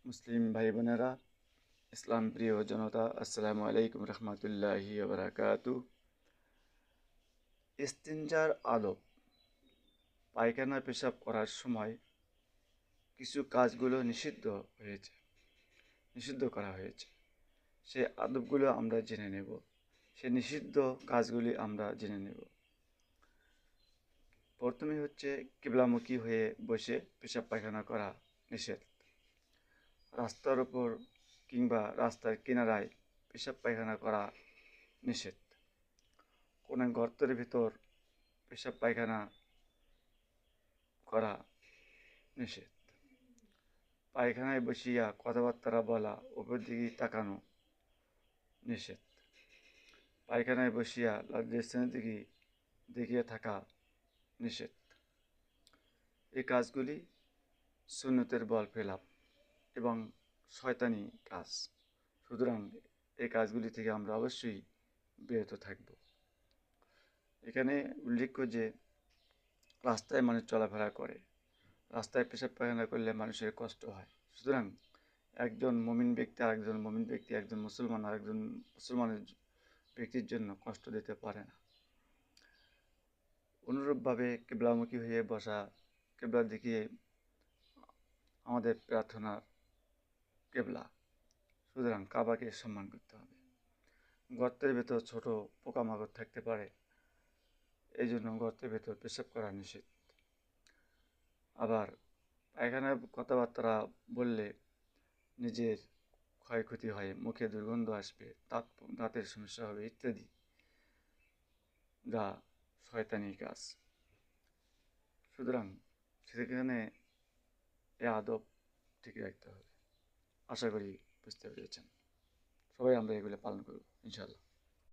মুসলিম ভাই বোনেরা, ইসলাম প্রিয় জনতা, আসসালামু আলাইকুম রহমতুল্লাহি বারাকাতু। ইস্তিনজার আদব, পায়খানা পেশাব করার সময় কিছু কাজগুলো নিষিদ্ধ করা হয়েছে। সে আদবগুলো আমরা জেনে নেব, সে নিষিদ্ধ কাজগুলি আমরা জেনে নেব। প্রথমে হচ্ছে কিবলামুখী হয়ে বসে পেশাব পায়খানা করা নিষেধ। রাস্তার ওপর কিংবা রাস্তার কিনারায় পেশাব পায়খানা করা নিষেধ। কোনো গর্তের ভিতর পেশাব পায়খানা করা নিষেধ। পায়খানায় বসিয়া কথাবার্তা বলা, উপর দিকে তাকানো নিষেধ। পায়খানায় বসিয়া লজ্জার স্থানের দিকে দেখিয়ে থাকা নিষেধ। এই কাজগুলি সুন্নতের বল ফেলাপ এবং শয়তানি কাজ। সুতরাং এই কাজগুলি থেকে আমরা অবশ্যই বিরত থাকব। এখানে উল্লেখ্য যে রাস্তায় মানুষ চলাফেরা করে, রাস্তায় পেশাব পায়খানা করলে মানুষের কষ্ট হয়। সুতরাং একজন মুমিন ব্যক্তি আরেকজন মুমিন ব্যক্তি, একজন মুসলমান আরেকজন মুসলমানের ব্যক্তির জন্য কষ্ট দিতে পারে না। অনুরূপভাবে কিবলামুখী হয়ে বসা, কিবলার দিকে আমাদের প্রার্থনার কেবলা, সুতরাং কাবাকে সম্মান করতে হবে। গর্তের ভেতর ছোট পোকামাকড় থাকতে পারে, এই জন্য গর্তের ভেতর পেশাব করা নিষেধ। আবার পায়খানার কথাবার্তা বললে নিজের ক্ষয়ক্ষতি হয়, মুখে দুর্গন্ধ আসবে, দাঁতের সমস্যা হবে ইত্যাদি, যা শয়তানি কাজ। সুতরাং সেখানে এ আদব ঠিক রাখতে হবে। আশা করি বুঝতে পেরেছেন। সবাই আমরা এগুলো পালন করব ইনশাআল্লাহ।